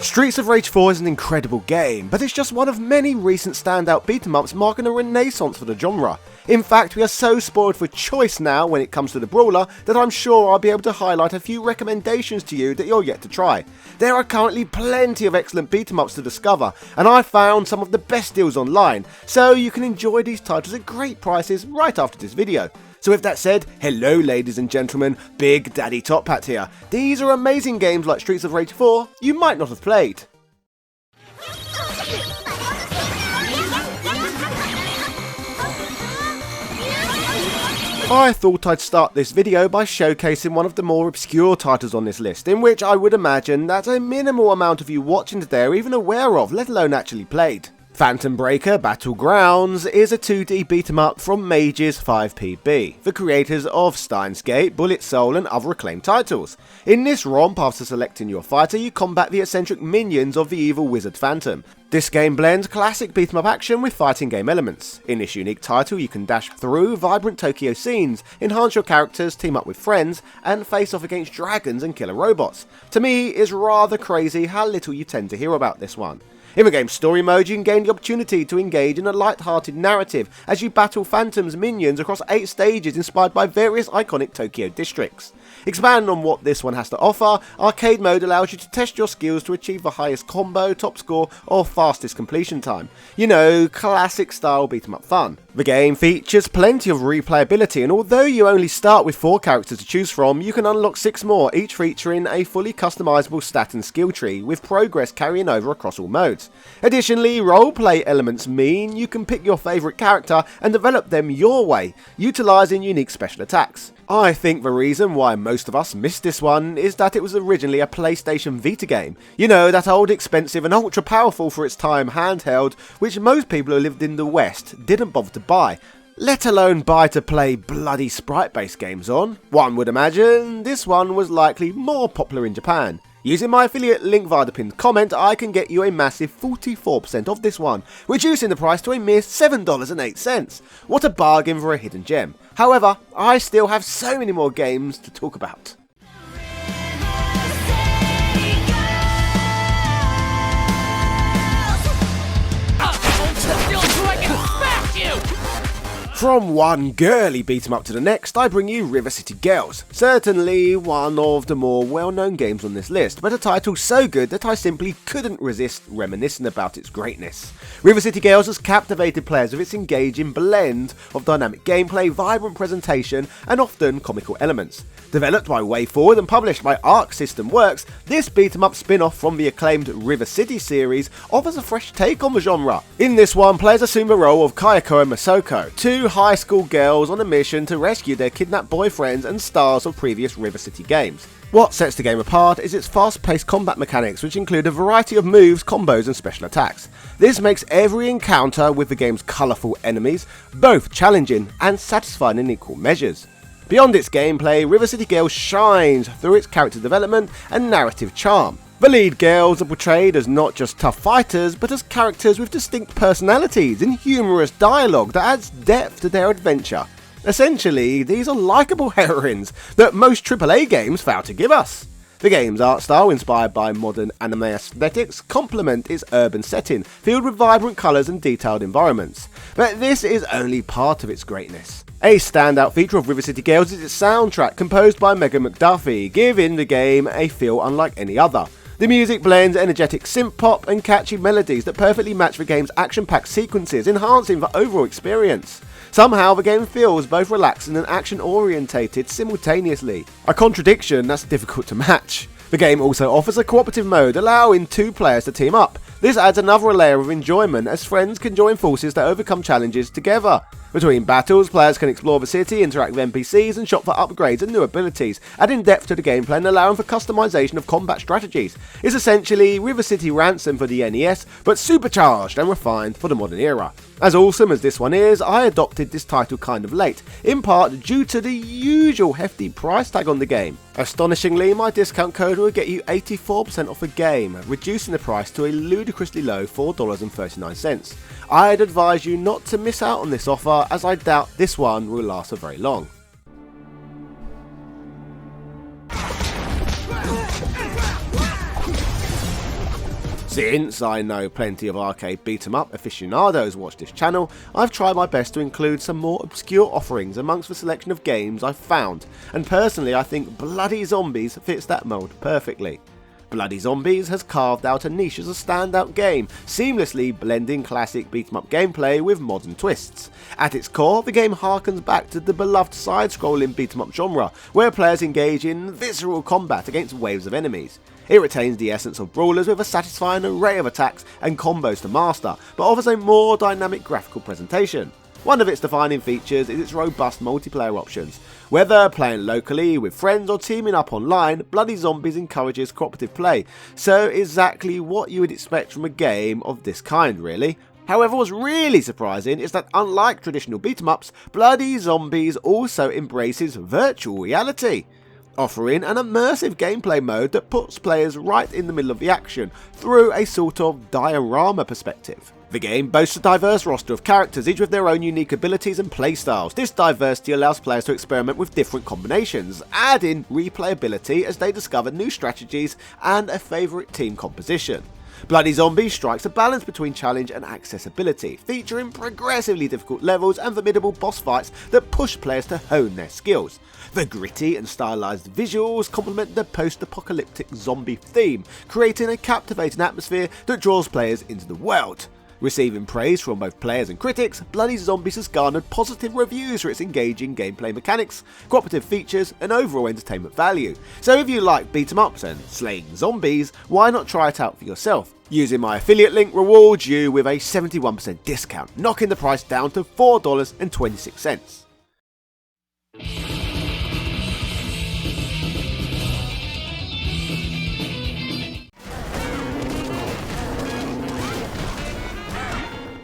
Streets of Rage 4 is an incredible game, but it's just one of many recent standout beat-em-ups marking a renaissance for the genre. In fact, we are so spoiled for choice now when it comes to the brawler that I'm sure I'll be able to highlight a few recommendations to you that you're yet to try. There are currently plenty of excellent beat-em-ups to discover, and I found some of the best deals online, so you can enjoy these titles at great prices right after this video. So with that said, hello ladies and gentlemen, Big Daddy Top Hat here. These are amazing games like Streets of Rage 4 you might not have played. I thought I'd start this video by showcasing one of the more obscure titles on this list, in which I would imagine that a minimal amount of you watching today are even aware of, let alone actually played. Phantom Breaker Battlegrounds is a 2D beat-em-up from Mages 5PB, the creators of Steins Gate, Bullet Soul and other acclaimed titles. In this romp, after selecting your fighter, you combat the eccentric minions of the evil wizard Phantom. This game blends classic beat-em-up action with fighting game elements. In this unique title, you can dash through vibrant Tokyo scenes, enhance your characters, team up with friends, and face off against dragons and killer robots. To me, it's rather crazy how little you tend to hear about this one. In the game's story mode, you can gain the opportunity to engage in a light-hearted narrative as you battle Phantom's minions across 8 stages inspired by various iconic Tokyo districts. Expanding on what this one has to offer, arcade mode allows you to test your skills to achieve the highest combo, top score, or fastest completion time. You know, classic style beat 'em up fun. The game features plenty of replayability, and although you only start with 4 characters to choose from, you can unlock 6 more, each featuring a fully customizable stat and skill tree, with progress carrying over across all modes. Additionally, roleplay elements mean you can pick your favourite character and develop them your way, utilising unique special attacks. I think the reason why most of us missed this one is that it was originally a PlayStation Vita game. You know, that old, expensive and ultra powerful for its time handheld, which most people who lived in the West didn't bother to buy, let alone buy to play bloody sprite-based games on. One would imagine this one was likely more popular in Japan. Using my affiliate link via the pinned comment, I can get you a massive 44% off this one, reducing the price to a mere $7.08. What a bargain for a hidden gem. However, I still have so many more games to talk about. From one girly beat 'em up to the next, I bring you River City Girls. Certainly one of the more well-known games on this list, but a title so good that I simply couldn't resist reminiscing about its greatness. River City Girls has captivated players with its engaging blend of dynamic gameplay, vibrant presentation, and often comical elements. Developed by WayForward and published by Arc System Works, this beat 'em up spin-off from the acclaimed River City series offers a fresh take on the genre. In this one, players assume the role of Kayako and Masako, 2 high school girls on a mission to rescue their kidnapped boyfriends and stars of previous River City games. What sets the game apart is its fast-paced combat mechanics, which include a variety of moves, combos and special attacks. This makes every encounter with the game's colourful enemies both challenging and satisfying in equal measures. Beyond its gameplay, River City Girls shines through its character development and narrative charm. The lead girls are portrayed as not just tough fighters, but as characters with distinct personalities and humorous dialogue that adds depth to their adventure. Essentially, these are likeable heroines that most AAA games fail to give us. The game's art style, inspired by modern anime aesthetics, complement its urban setting, filled with vibrant colours and detailed environments. But this is only part of its greatness. A standout feature of River City Girls is its soundtrack, composed by Megan McDuffie, giving the game a feel unlike any other. The music blends energetic synth-pop and catchy melodies that perfectly match the game's action-packed sequences, enhancing the overall experience. Somehow the game feels both relaxing and action-orientated simultaneously, a contradiction that's difficult to match. The game also offers a cooperative mode, allowing 2 players to team up. This adds another layer of enjoyment as friends can join forces to overcome challenges together. Between battles, players can explore the city, interact with NPCs and shop for upgrades and new abilities, adding depth to the gameplay and allowing for customization of combat strategies. It's essentially River City Ransom for the NES, but supercharged and refined for the modern era. As awesome as this one is, I adopted this title kind of late, in part due to the usual hefty price tag on the game. Astonishingly, my discount code will get you 84% off the game, reducing the price to a ludicrously low $4.39. I'd advise you not to miss out on this offer, as I doubt this one will last for very long. Since I know plenty of arcade beat-em-up aficionados watch this channel, I've tried my best to include some more obscure offerings amongst the selection of games I've found, and personally I think Bloody Zombies fits that mould perfectly. Bloody Zombies has carved out a niche as a standout game, seamlessly blending classic beat-em-up gameplay with modern twists. At its core, the game harkens back to the beloved side-scrolling beat-em-up genre, where players engage in visceral combat against waves of enemies. It retains the essence of brawlers with a satisfying array of attacks and combos to master, but offers a more dynamic graphical presentation. One of its defining features is its robust multiplayer options. Whether playing locally with friends or teaming up online, Bloody Zombies encourages cooperative play, so exactly what you would expect from a game of this kind really. However, what's really surprising is that unlike traditional beat-em-ups, Bloody Zombies also embraces virtual reality, offering an immersive gameplay mode that puts players right in the middle of the action through a sort of diorama perspective. The game boasts a diverse roster of characters, each with their own unique abilities and playstyles. This diversity allows players to experiment with different combinations, adding replayability as they discover new strategies and a favourite team composition. Bloody Zombies strikes a balance between challenge and accessibility, featuring progressively difficult levels and formidable boss fights that push players to hone their skills. The gritty and stylised visuals complement the post-apocalyptic zombie theme, creating a captivating atmosphere that draws players into the world. Receiving praise from both players and critics, Bloody Zombies has garnered positive reviews for its engaging gameplay mechanics, cooperative features and overall entertainment value. So if you like beat-em-ups and slaying zombies, why not try it out for yourself? Using my affiliate link rewards you with a 71% discount, knocking the price down to $4.26.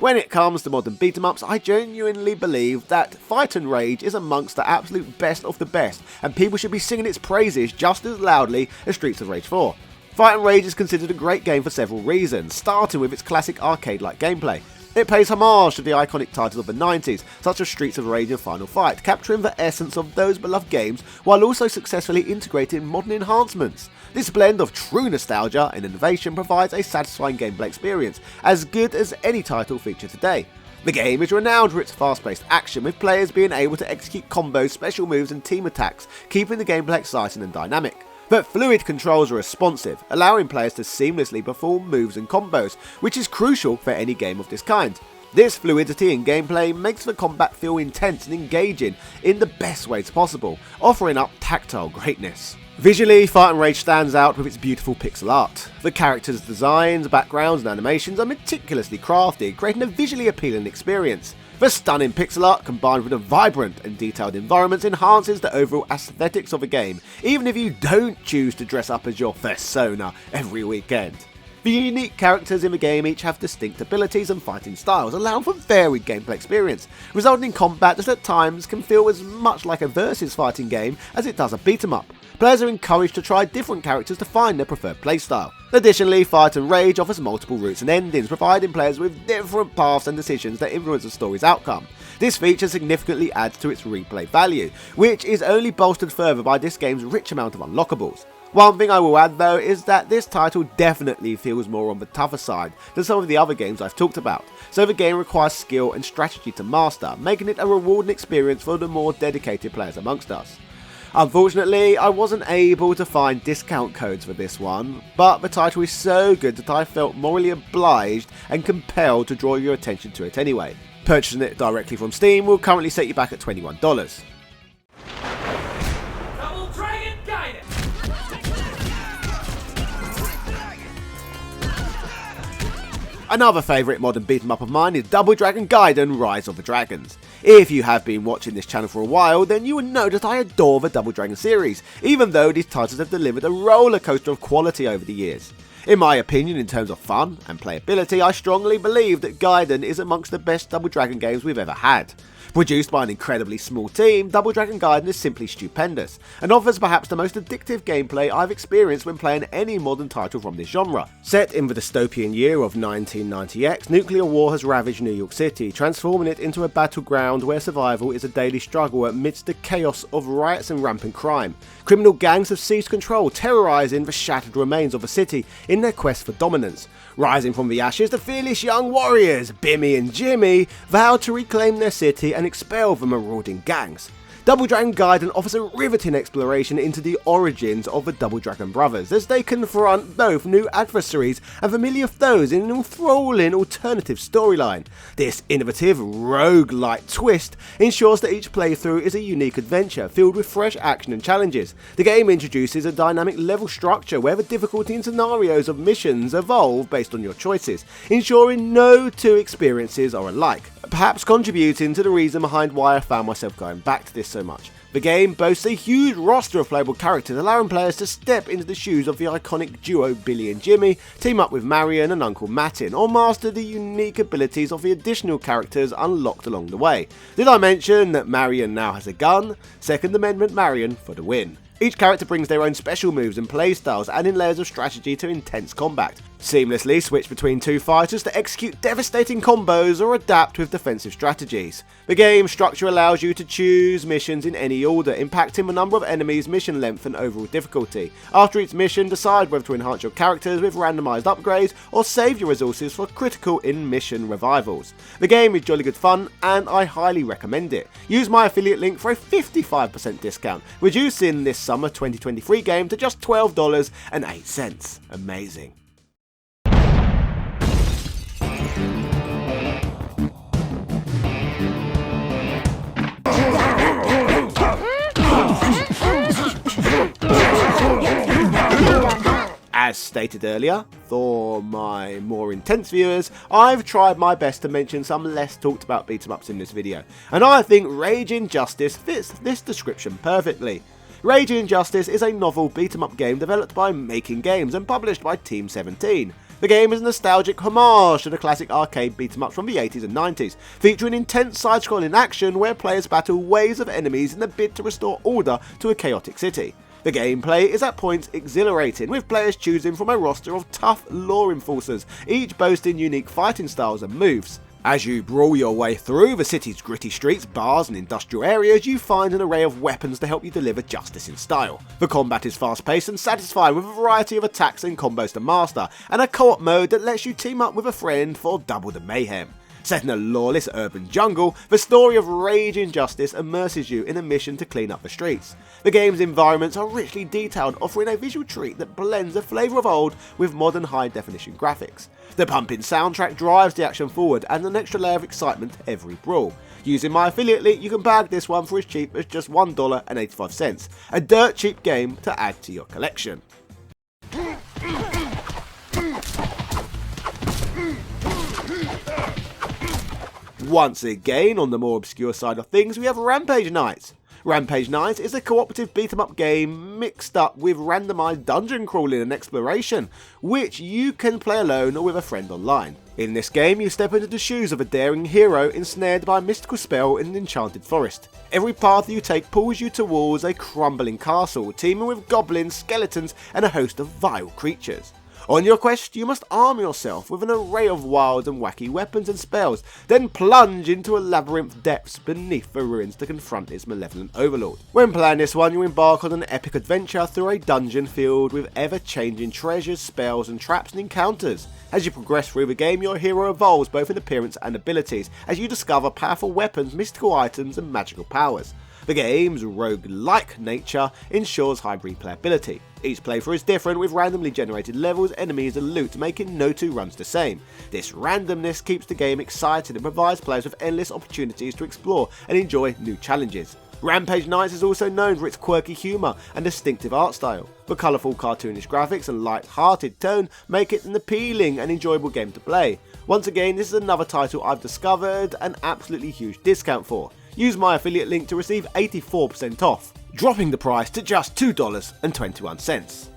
When it comes to modern beat-em-ups, I genuinely believe that Fight and Rage is amongst the absolute best of the best, and people should be singing its praises just as loudly as Streets of Rage 4. Fight and Rage is considered a great game for several reasons, starting with its classic arcade-like gameplay. It pays homage to the iconic titles of the 90s, such as Streets of Rage and Final Fight, capturing the essence of those beloved games while also successfully integrating modern enhancements. This blend of true nostalgia and innovation provides a satisfying gameplay experience, as good as any title featured today. The game is renowned for its fast-paced action, with players being able to execute combos, special moves and team attacks, keeping the gameplay exciting and dynamic. But fluid controls are responsive, allowing players to seamlessly perform moves and combos, which is crucial for any game of this kind. This fluidity in gameplay makes the combat feel intense and engaging in the best ways possible, offering up tactile greatness. Visually, Fight and Rage stands out with its beautiful pixel art. The characters' designs, backgrounds and animations are meticulously crafted, creating a visually appealing experience. The stunning pixel art combined with the vibrant and detailed environments enhances the overall aesthetics of the game, even if you don't choose to dress up as your persona every weekend. The unique characters in the game each have distinct abilities and fighting styles, allowing for varied gameplay experience, resulting in combat that at times can feel as much like a versus fighting game as it does a beat-em-up. Players are encouraged to try different characters to find their preferred playstyle. Additionally, Fight and Rage offers multiple routes and endings, providing players with different paths and decisions that influence the story's outcome. This feature significantly adds to its replay value, which is only bolstered further by this game's rich amount of unlockables. One thing I will add though is that this title definitely feels more on the tougher side than some of the other games I've talked about, so the game requires skill and strategy to master, making it a rewarding experience for the more dedicated players amongst us. Unfortunately, I wasn't able to find discount codes for this one, but the title is so good that I felt morally obliged and compelled to draw your attention to it anyway. Purchasing it directly from Steam will currently set you back at $21. Another favourite modern beat-em-up of mine is Double Dragon Gaiden Rise of the Dragons. If you have been watching this channel for a while, then you will know that I adore the Double Dragon series, even though these titles have delivered a roller coaster of quality over the years. In my opinion, in terms of fun and playability, I strongly believe that Gaiden is amongst the best Double Dragon games we've ever had. Produced by an incredibly small team, Double Dragon Gaiden is simply stupendous, and offers perhaps the most addictive gameplay I've experienced when playing any modern title from this genre. Set in the dystopian year of 1990X, nuclear war has ravaged New York City, transforming it into a battleground where survival is a daily struggle amidst the chaos of riots and rampant crime. Criminal gangs have seized control, terrorising the shattered remains of the city in their quest for dominance. Rising from the ashes, the fearless young warriors, Bimmy and Jimmy, vow to reclaim their city and expel the marauding gangs. Double Dragon Gaiden offers a riveting exploration into the origins of the Double Dragon brothers as they confront both new adversaries and familiar foes in an enthralling alternative storyline. This innovative roguelike twist ensures that each playthrough is a unique adventure filled with fresh action and challenges. The game introduces a dynamic level structure where the difficulty and scenarios of missions evolve based on your choices, ensuring no two experiences are alike, perhaps contributing to the reason behind why I found myself going back to this so much. The game boasts a huge roster of playable characters, allowing players to step into the shoes of the iconic duo Billy and Jimmy, team up with Marion and Uncle Martin, or master the unique abilities of the additional characters unlocked along the way. Did I mention that Marion now has a gun? Second Amendment Marion for the win. Each character brings their own special moves and playstyles, adding layers of strategy to intense combat. Seamlessly switch between two fighters to execute devastating combos or adapt with defensive strategies. The game structure allows you to choose missions in any order, impacting the number of enemies, mission length and overall difficulty. After each mission, decide whether to enhance your characters with randomised upgrades or save your resources for critical in-mission revivals. The game is jolly good fun and I highly recommend it. Use my affiliate link for a 55% discount, reducing this summer 2023 game to just $12.08. Amazing. As stated earlier, for my more intense viewers, I've tried my best to mention some less talked about beat 'em ups in this video, and I think Rage Injustice fits this description perfectly. Rage Injustice is a novel beat 'em up game developed by Making Games and published by TMNT. The game is a nostalgic homage to the classic arcade beat 'em ups from the 80s and 90s, featuring intense side-scrolling action where players battle waves of enemies in a bid to restore order to a chaotic city. The gameplay is at points exhilarating, with players choosing from a roster of tough law enforcers, each boasting unique fighting styles and moves. As you brawl your way through the city's gritty streets, bars and industrial areas, you find an array of weapons to help you deliver justice in style. The combat is fast-paced and satisfying, with a variety of attacks and combos to master, and a co-op mode that lets you team up with a friend for double the mayhem. Set in a lawless urban jungle, the story of Rage Injustice immerses you in a mission to clean up the streets. The game's environments are richly detailed, offering a visual treat that blends the flavour of old with modern high-definition graphics. The pumping soundtrack drives the action forward, and an extra layer of excitement to every brawl. Using my affiliate link, you can bag this one for as cheap as just $1.85, a dirt cheap game to add to your collection. Once again, on the more obscure side of things, we have Rampage Knights. Rampage Knights is a cooperative beat 'em up game mixed up with randomised dungeon crawling and exploration, which you can play alone or with a friend online. In this game, you step into the shoes of a daring hero ensnared by a mystical spell in an enchanted forest. Every path you take pulls you towards a crumbling castle, teeming with goblins, skeletons, and a host of vile creatures. On your quest, you must arm yourself with an array of wild and wacky weapons and spells, then plunge into a labyrinth depths beneath the ruins to confront its malevolent overlord. When playing this one, you embark on an epic adventure through a dungeon filled with ever-changing treasures, spells, and traps and encounters. As you progress through the game, your hero evolves both in appearance and abilities, as you discover powerful weapons, mystical items, and magical powers. The game's roguelike nature ensures high replayability. Each playthrough is different, with randomly generated levels, enemies and loot, making no two runs the same. This randomness keeps the game exciting and provides players with endless opportunities to explore and enjoy new challenges. Rampage Knights is also known for its quirky humour and distinctive art style. The colourful cartoonish graphics and light-hearted tone make it an appealing and enjoyable game to play. Once again, this is another title I've discovered an absolutely huge discount for. Use my affiliate link to receive 84% off, dropping the price to just $2.21.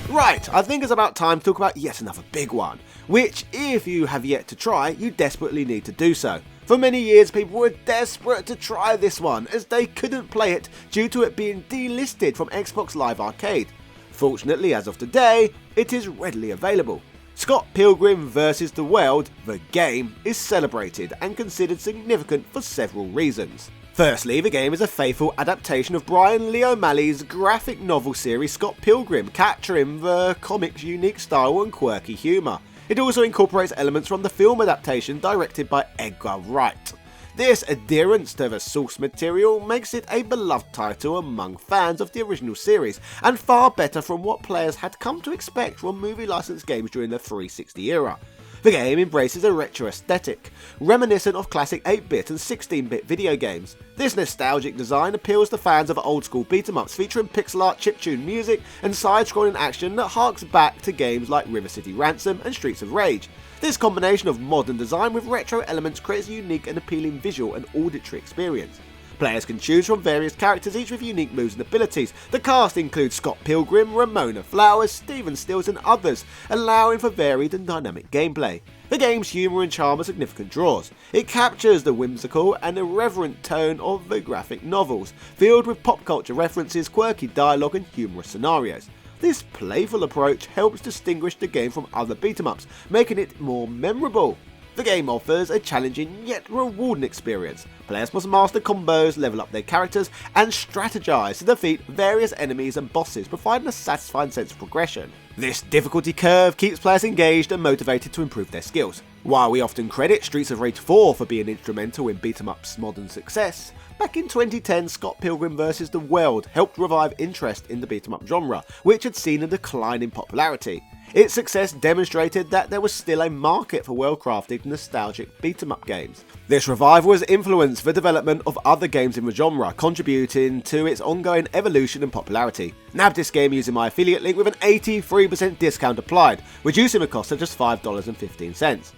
Right, I think it's about time to talk about yet another big one, which, if you have yet to try, you desperately need to do so. For many years, people were desperate to try this one, as they couldn't play it due to it being delisted from Xbox Live Arcade. Fortunately, as of today, it is readily available. Scott Pilgrim vs. the World, the game, is celebrated and considered significant for several reasons. Firstly, the game is a faithful adaptation of Brian Lee O'Malley's graphic novel series Scott Pilgrim, capturing the comic's unique style and quirky humour. It also incorporates elements from the film adaptation directed by Edgar Wright. This adherence to the source material makes it a beloved title among fans of the original series, and far better from what players had come to expect from movie licensed games during the 360 era. The game embraces a retro aesthetic, reminiscent of classic 8-bit and 16-bit video games. This nostalgic design appeals to fans of old school beat-em-ups featuring pixel art chiptune music and side-scrolling action that harks back to games like River City Ransom and Streets of Rage. This combination of modern design with retro elements creates a unique and appealing visual and auditory experience. Players can choose from various characters, each with unique moves and abilities. The cast includes Scott Pilgrim, Ramona Flowers, Steven Stills and others, allowing for varied and dynamic gameplay. The game's humour and charm are significant draws. It captures the whimsical and irreverent tone of the graphic novels, filled with pop culture references, quirky dialogue and humorous scenarios. This playful approach helps distinguish the game from other beat-em-ups, making it more memorable. The game offers a challenging yet rewarding experience. Players must master combos, level up their characters, and strategize to defeat various enemies and bosses, providing a satisfying sense of progression. This difficulty curve keeps players engaged and motivated to improve their skills. While we often credit Streets of Rage 4 for being instrumental in beat-em-up's modern success, back in 2010, Scott Pilgrim vs. the World helped revive interest in the beat-em-up genre, which had seen a decline in popularity. Its success demonstrated that there was still a market for well-crafted, nostalgic beat-em-up games. This revival has influenced the development of other games in the genre, contributing to its ongoing evolution and popularity. Nab this game using my affiliate link with an 83% discount applied, reducing the cost to just $5.15.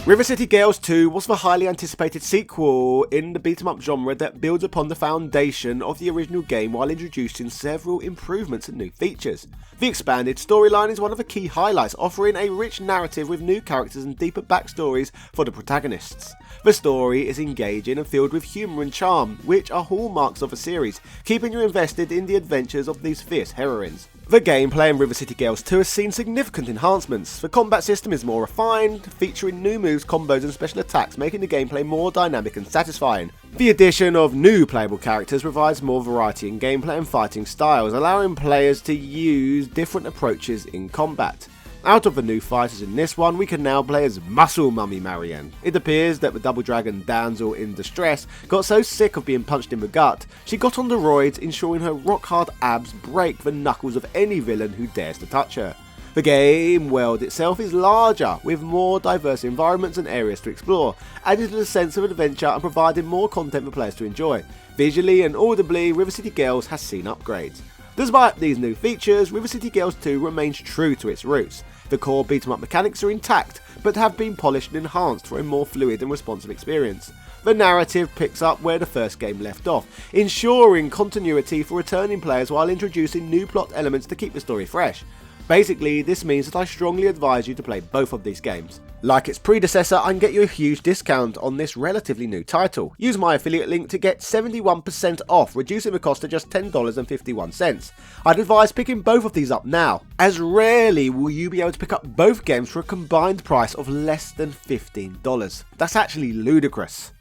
River City Girls 2 was the highly anticipated sequel in the beat-em-up genre that builds upon the foundation of the original game while introducing several improvements and new features. The expanded storyline is one of the key highlights, offering a rich narrative with new characters and deeper backstories for the protagonists. The story is engaging and filled with humour and charm, which are hallmarks of the series, keeping you invested in the adventures of these fierce heroines. The gameplay in River City Girls 2 has seen significant enhancements. The combat system is more refined, featuring new moves, combos and special attacks, making the gameplay more dynamic and satisfying. The addition of new playable characters provides more variety in gameplay and fighting styles, allowing players to use different approaches in combat. Out of the new fighters in this one, we can now play as Muscle Mummy Marianne. It appears that the Double Dragon damsel in distress got so sick of being punched in the gut, she got on the roids, ensuring her rock-hard abs break the knuckles of any villain who dares to touch her. The game world itself is larger, with more diverse environments and areas to explore, adding to the sense of adventure and providing more content for players to enjoy. Visually and audibly, River City Girls has seen upgrades. Despite these new features, River City Girls 2 remains true to its roots. The core beat-em-up mechanics are intact, but have been polished and enhanced for a more fluid and responsive experience. The narrative picks up where the first game left off, ensuring continuity for returning players while introducing new plot elements to keep the story fresh. Basically, this means that I strongly advise you to play both of these games. Like its predecessor, I can get you a huge discount on this relatively new title. Use my affiliate link to get 71% off, reducing the cost to just $10.51. I'd advise picking both of these up now, as rarely will you be able to pick up both games for a combined price of less than $15. That's actually ludicrous.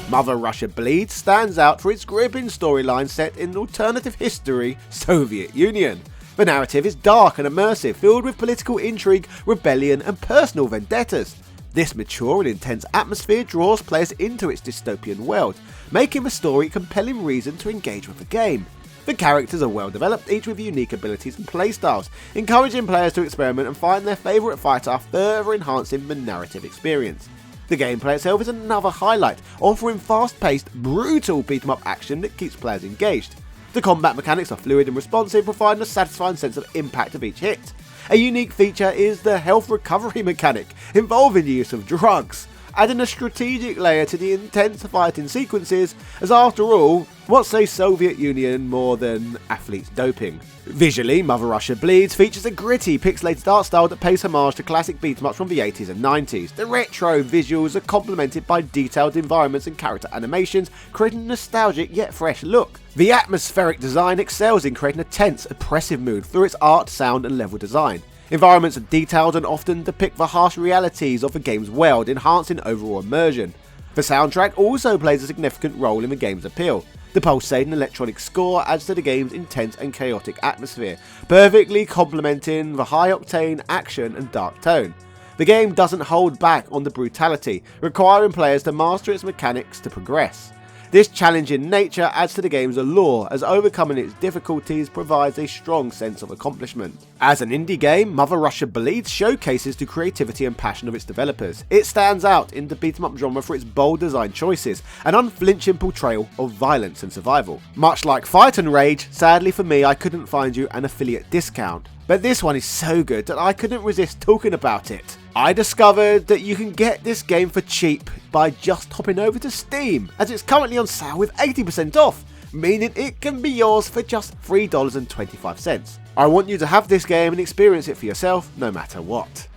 Mother Russia Bleeds stands out for its gripping storyline set in alternative history Soviet Union. The narrative is dark and immersive, filled with political intrigue, rebellion and personal vendettas. This mature and intense atmosphere draws players into its dystopian world, making the story a compelling reason to engage with the game. The characters are well developed, each with unique abilities and playstyles, encouraging players to experiment and find their favourite fighter, further enhancing the narrative experience. The gameplay itself is another highlight, offering fast-paced, brutal beat-em-up action that keeps players engaged. The combat mechanics are fluid and responsive, providing a satisfying sense of impact of each hit. A unique feature is the health recovery mechanic, involving the use of drugs, adding a strategic layer to the intense fighting sequences, as after all, what's a Soviet Union more than athletes doping? Visually, Mother Russia Bleeds features a gritty, pixelated art style that pays homage to classic beat-em-ups from the 80s and 90s. The retro visuals are complemented by detailed environments and character animations, creating a nostalgic yet fresh look. The atmospheric design excels in creating a tense, oppressive mood through its art, sound and level design. Environments are detailed and often depict the harsh realities of the game's world, enhancing overall immersion. The soundtrack also plays a significant role in the game's appeal. The pulsating electronic score adds to the game's intense and chaotic atmosphere, perfectly complementing the high-octane action and dark tone. The game doesn't hold back on the brutality, requiring players to master its mechanics to progress. This challenging nature adds to the game's allure, as overcoming its difficulties provides a strong sense of accomplishment. As an indie game, Mother Russia Bleeds showcases the creativity and passion of its developers. It stands out in the beat-em-up genre for its bold design choices and unflinching portrayal of violence and survival. Much like Fight and Rage, sadly for me I couldn't find you an affiliate discount, but this one is so good that I couldn't resist talking about it. I discovered that you can get this game for cheap by just hopping over to Steam, as it's currently on sale with 80% off, meaning it can be yours for just $3.25. I want you to have this game and experience it for yourself, no matter what.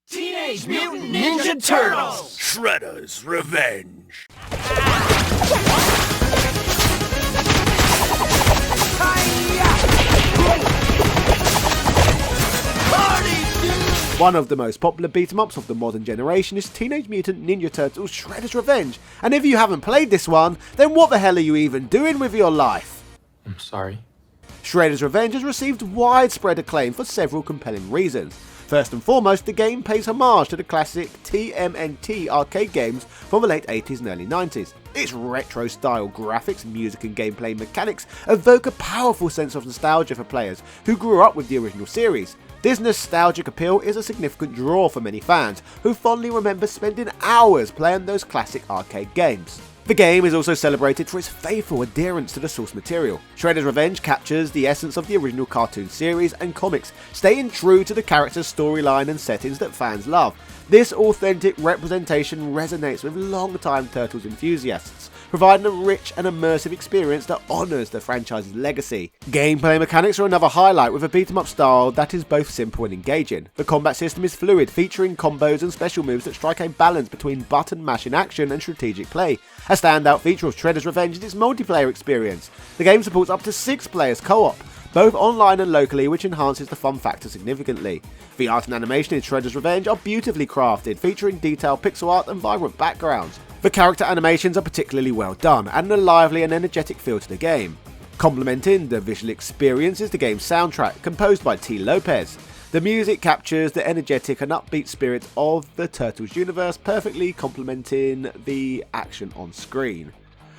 Teenage Mutant Ninja Turtles! Shredder's Revenge! One of the most popular beat-em-ups of the modern generation is Teenage Mutant Ninja Turtles Shredder's Revenge, and if you haven't played this one, then what the hell are you even doing with your life? I'm sorry. Shredder's Revenge has received widespread acclaim for several compelling reasons. First and foremost, the game pays homage to the classic TMNT arcade games from the late 80s and early 90s. Its retro-style graphics, music and gameplay mechanics evoke a powerful sense of nostalgia for players who grew up with the original series. This nostalgic appeal is a significant draw for many fans who fondly remember spending hours playing those classic arcade games. The game is also celebrated for its faithful adherence to the source material. Shredder's Revenge captures the essence of the original cartoon series and comics, staying true to the character's storyline and settings that fans love. This authentic representation resonates with long-time Turtles enthusiasts, providing a rich and immersive experience that honours the franchise's legacy. Gameplay mechanics are another highlight, with a beat-em-up style that is both simple and engaging. The combat system is fluid, featuring combos and special moves that strike a balance between button mashing action and strategic play. A standout feature of Shredder's Revenge is its multiplayer experience. The game supports up to 6 players co-op, both online and locally, which enhances the fun factor significantly. The art and animation in Shredder's Revenge are beautifully crafted, featuring detailed pixel art and vibrant backgrounds. The character animations are particularly well done, adding a lively and energetic feel to the game. Complementing the visual experience is the game's soundtrack, composed by T. Lopez. The music captures the energetic and upbeat spirit of the Turtles universe, perfectly complementing the action on screen.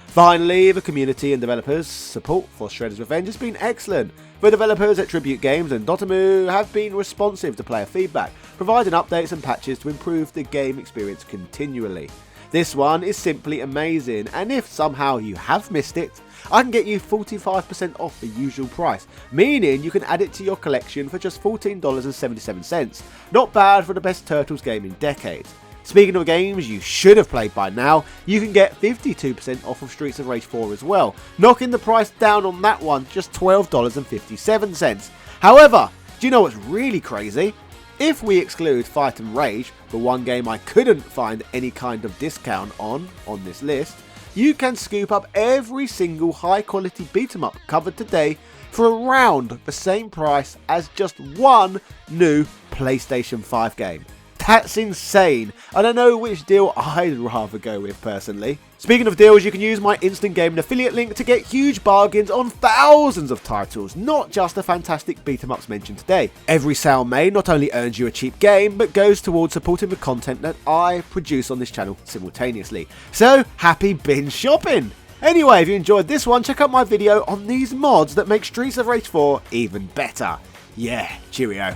Finally, the community and developers' support for Shredder's Revenge has been excellent. The developers at Tribute Games and Dotemu have been responsive to player feedback, providing updates and patches to improve the game experience continually. This one is simply amazing, and if somehow you have missed it, I can get you 45% off the usual price, meaning you can add it to your collection for just $14.77. Not bad for the best Turtles game in decades. Speaking of games you should have played by now, you can get 52% off of Streets of Rage 4 as well, knocking the price down on that one to just $12.57. However, do you know what's really crazy? If we exclude Fight and Rage, the one game I couldn't find any kind of discount on this list, you can scoop up every single high quality beat 'em up covered today for around the same price as just one new PlayStation 5 game. That's insane, and I know which deal I'd rather go with personally. Speaking of deals, you can use my Instant Gaming affiliate link to get huge bargains on thousands of titles, not just the fantastic beat-em-ups mentioned today. Every sale made not only earns you a cheap game, but goes towards supporting the content that I produce on this channel simultaneously. So, happy binge shopping! Anyway, if you enjoyed this one, check out my video on these mods that make Streets of Rage 4 even better. Yeah, cheerio.